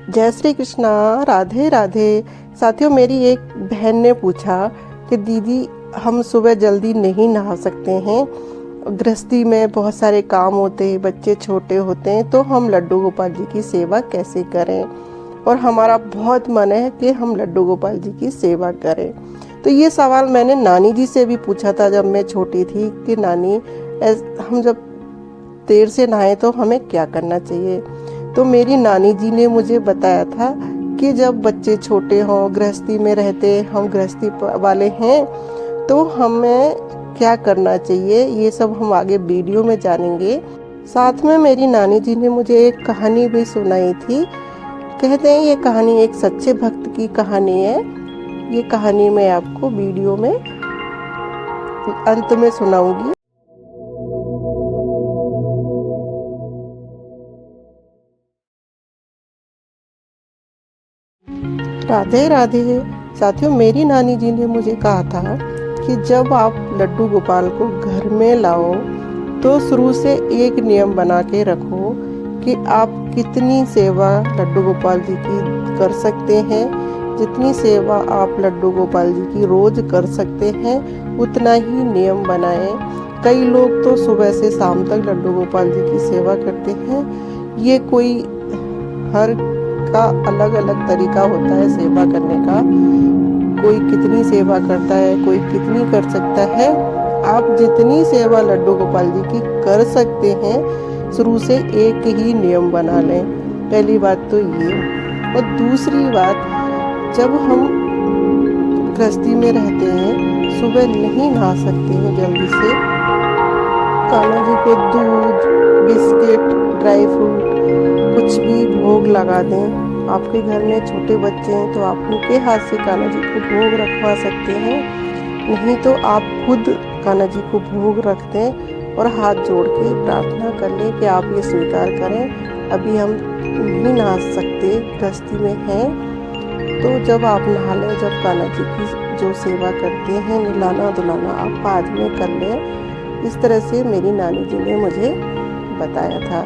जय श्री कृष्णा। राधे राधे। साथियों, मेरी एक बहन ने पूछा कि दीदी हम सुबह जल्दी नहीं नहा सकते हैं, गृहस्थी में बहुत सारे काम होते हैं, बच्चे छोटे होते हैं, तो हम लड्डू गोपाल जी की सेवा कैसे करें। और हमारा बहुत मन है कि हम लड्डू गोपाल जी की सेवा करें। तो ये सवाल मैंने नानी जी से भी पूछा था जब मैं छोटी थी कि नानी हम जब देर से नहाए तो हमें क्या करना चाहिए। तो मेरी नानी जी ने मुझे बताया था कि जब बच्चे छोटे हों, गृहस्थी में रहते, हम गृहस्थी वाले हैं, तो हमें क्या करना चाहिए, ये सब हम आगे वीडियो में जानेंगे। साथ में मेरी नानी जी ने मुझे एक कहानी भी सुनाई थी। कहते हैं ये कहानी एक सच्चे भक्त की कहानी है। ये कहानी मैं आपको वीडियो में अंत में सुनाऊंगी। राधे राधे। साथियों, मेरी नानी जी ने मुझे कहा था कि जब आप लड्डू गोपाल को घर में लाओ तो शुरू से एक नियम बना के रखो कि आप कितनी सेवा लड्डू गोपाल जी की कर सकते हैं। जितनी सेवा आप लड्डू गोपाल जी की रोज कर सकते हैं उतना ही नियम बनाएं। कई लोग तो सुबह से शाम तक लड्डू गोपाल जी की सेवा करते हैं। ये कोई हर का अलग अलग तरीका होता है सेवा करने का। कोई कितनी सेवा करता है, कोई कितनी कर सकता है। आप जितनी सेवा लड्डू गोपाल जी की कर सकते हैं शुरू से एक ही नियम बना लें। पहली बात तो ये। और दूसरी बात, जब हम गृहस्थी में रहते हैं, सुबह नहीं नहा सकते हैं जल्दी से, कान्हा जी को दूध, बिस्किट, ड्राई फ्रूट कुछ भी भोग लगा दें। आपके घर में छोटे बच्चे हैं तो आप उनके हाथ से कान्हा जी को भोग रखवा सकते हैं। नहीं तो आप खुद कान्हा जी को भोग रख दें और हाथ जोड़ के प्रार्थना कर लें कि आप ये स्वीकार करें अभी हम नहीं नहा सकते, गृहस्थी में हैं। तो जब आप नहा लें, जब कान्हा जी की जो सेवा करते हैं, नहलाना धुलाना आप बाद में कर लें। इस तरह से मेरी नानी जी ने मुझे बताया था।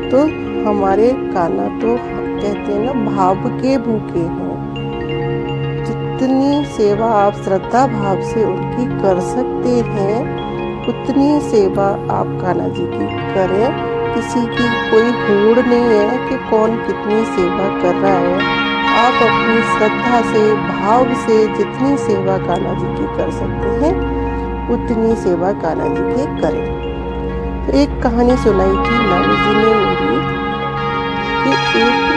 तो हमारे कान्हा तो कहते हैं ना, भाव के भूखे हैं। जितनी सेवा आप श्रद्धा भाव से उनकी कर सकते हैं उतनी सेवा आप कान्हा जी की करें। किसी की कोई होड़ नहीं है कि कौन कितनी सेवा कर रहा है। आप अपनी श्रद्धा से, भाव से जितनी सेवा कान्हा जी की कर सकते हैं उतनी सेवा कान्हा जी की करें। तो एक कहानी सुनाई थी नानी जी ने मेरी कि एक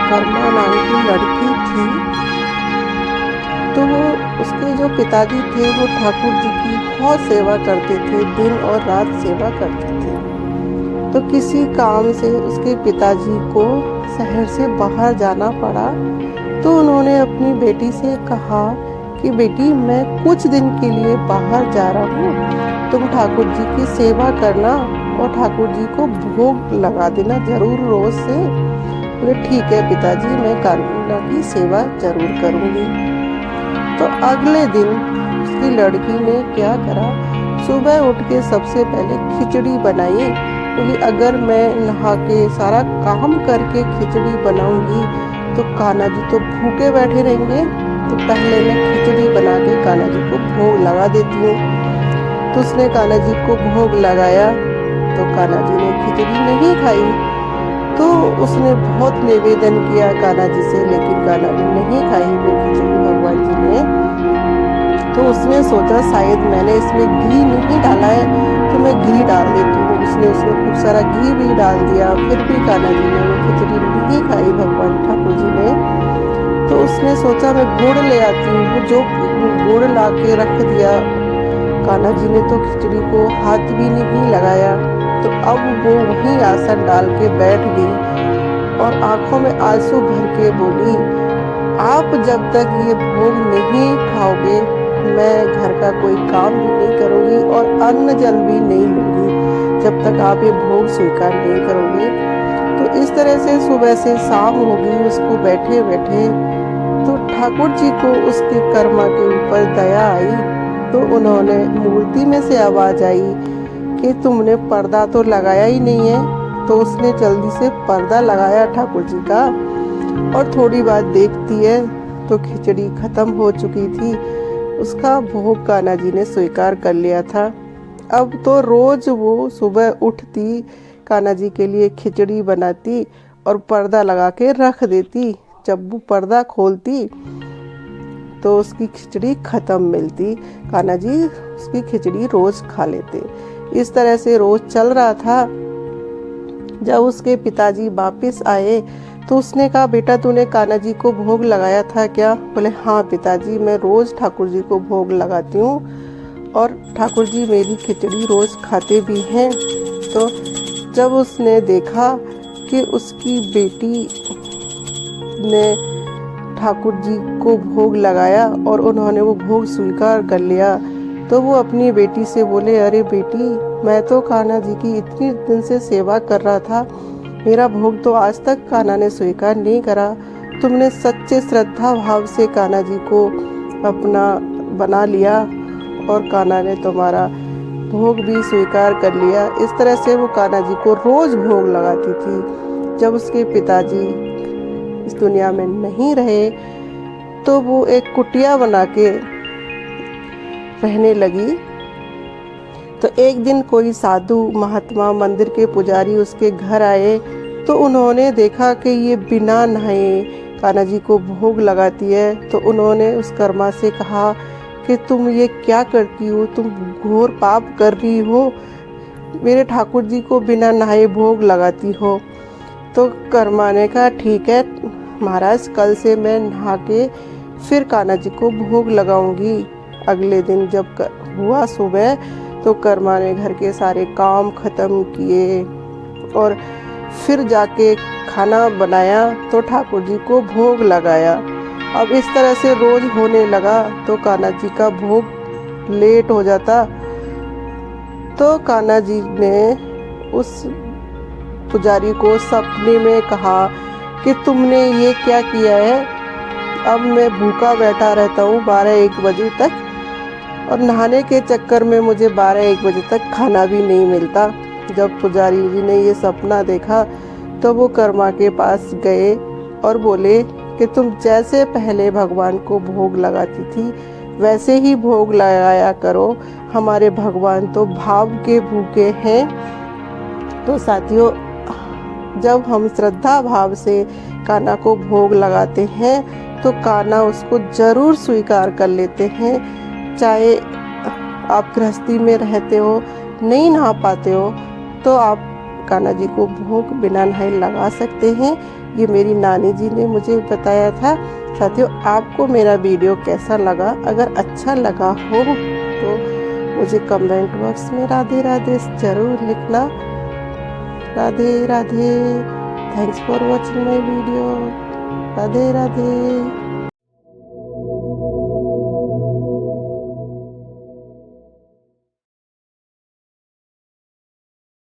कर्मा नाम की लड़की थी। तो वो उसके जो पिताजी थे वो ठाकुर जी की बहुत सेवा करते थे, दिन और रात सेवा करते थे। तो किसी काम से उसके पिताजी को शहर से बाहर जाना पड़ा। तो उन्होंने अपनी बेटी से कहा कि बेटी मैं कुछ दिन के लिए बाहर जा रहा हूँ, तुम ठाकुर जी की सेवा करना और ठाकुर जी को भोग लगा देना जरूर रोज से। बोले ठीक है पिताजी, मैं कान्हा की सेवा जरूर करूँगी। तो अगले दिन उसकी लड़की ने क्या करा, सुबह उठ के सबसे पहले खिचड़ी बनाई। बोली अगर मैं नहा के सारा काम करके खिचड़ी बनाऊंगी तो कान्हा जी तो भूखे बैठे रहेंगे, तो पहले मैं खिचड़ी बना के कान्हा जी को भोग लगा देती हूँ। तो उसने कान्हा जी को भोग लगाया तो कान्हा जी ने खिचड़ी नहीं खाई। तो उसने बहुत निवेदन किया कान्हा जी से, लेकिन कान्हा जी नहीं खाई वो खिचड़ी भगवान जी ने। तो उसने सोचा शायद मैंने इसमें घी नहीं डाला है तो मैं घी डाल देती हूँ। उसने उसमें खूब सारा घी भी डाल दिया, फिर भी कान्हा जी ने वो खिचड़ी नहीं खाई भगवान ठाकुर जी ने। तो उसने सोचा मैं गुड़ ले आती हूँ। वो जो गुड़ ला के रख दिया, कान्हा जी ने तो खिचड़ी को हाथ भी नहीं लगाया। तो अब वो वहीं आसन डाल के बैठ गई और आंखों में आंसू भर के बोली, आप जब तक ये भोग नहीं खाओगे मैं घर का कोई काम भी नहीं करूँगी और अन्न जल भी नहीं लूँगी जब तक आप ये भोग स्वीकार नहीं करोगे। तो इस तरह से सुबह से शाम हो गई उसको बैठे बैठे। तो ठाकुर जी को उसके कर्मा के ऊपर दया आई। तो उन्होंने मूर्ति में से आवाज आई कि तुमने पर्दा तो लगाया ही नहीं है, तो उसने जल्दी से पर्दा लगाया ठाकुर जी का, और थोड़ी बात देखती है तो खिचड़ी खत्म हो चुकी थी। उसका भोग कान्हा जी ने स्वीकार कर लिया था। अब तो रोज वो सुबह उठती, कान्हा जी के लिए खिचड़ी बनाती और पर्दा लगा के रख देती। जब वो पर्दा खोलती तो उसकी खिचड़ी खत्म मिलती। कान्हा जी उसकी खिचड़ी रोज खा लेते। इस तरह से रोज चल रहा था। जब उसके पिताजी वापस आए तो उसने कहा, बेटा तूने कान्हा जी को भोग लगाया था क्या? बोले, हाँ पिताजी, मैं रोज ठाकुर जी को भोग लगाती हूँ और ठाकुर जी मेरी खिचड़ी रोज खाते भी हैं। तो जब उसने देखा कि उसकी बेटी ने ठाकुर जी को भोग लगाया और उन्होंने वो भोग स्वीकार कर लिया, तो वो अपनी बेटी से बोले, अरे बेटी, मैं तो कान्हा जी की इतनी दिन से सेवा कर रहा था, मेरा भोग तो आज तक कान्हा ने स्वीकार नहीं करा। तुमने सच्चे श्रद्धा भाव से कान्हा जी को अपना बना लिया और कान्हा ने तुम्हारा भोग भी स्वीकार कर लिया। इस तरह से वो कान्हा जी को रोज भोग लगाती थी। जब उसके पिताजी इस दुनिया में नहीं रहे तो वो एक कुटिया बना के रहने लगी। तो एक दिन कोई साधु महात्मा मंदिर के पुजारी उसके घर आए, तो उन्होंने देखा कि ये बिना नहाए कान्हा जी को भोग लगाती है। तो उन्होंने उस कर्मा से कहा कि तुम ये क्या करती हो, तुम घोर पाप कर रही हो, मेरे ठाकुर जी को बिना नहाए भोग लगाती हो। तो कर्मा ने कहा, ठीक है महाराज, कल से मैं नहा के फिर कान्हा जी को भोग लगाऊंगी। अगले दिन जब हुआ सुबह तो कर्मा ने घर के सारे काम खत्म किए और फिर जाके खाना बनाया तो ठाकुर जी को भोग लगाया। अब इस तरह से रोज होने लगा तो कान्हा जी का भोग लेट हो जाता। तो कान्हा जी ने उस पुजारी को सपने में कहा कि तुमने ये क्या किया है, अब मैं भूखा बैठा रहता हूँ 12-1 बजे तक और नहाने के चक्कर में मुझे 12-1 बजे तक खाना भी नहीं मिलता। जब पुजारी जी ने ये सपना देखा तो वो कर्मा के पास गए और बोले कि तुम जैसे पहले भगवान को भोग लगाती थी वैसे ही भोग लगाया करो, हमारे भगवान तो भाव के भूखे हैं। तो साथियों, जब हम श्रद्धा भाव से कान्हा को भोग लगाते हैं तो कान्हा उसको जरूर स्वीकार कर लेते हैं। चाहे आप गृहस्थी में रहते हो, नहीं नहा पाते हो, तो आप कान्हा जी को भोग बिना नहाए लगा सकते हैं। ये मेरी नानी जी ने मुझे बताया था। साथियों, आपको मेरा वीडियो कैसा लगा? अगर अच्छा लगा हो तो मुझे कमेंट बॉक्स में राधे राधे जरूर लिखना। Radhe Radhe. Thanks for watching my video. Radhe Radhe.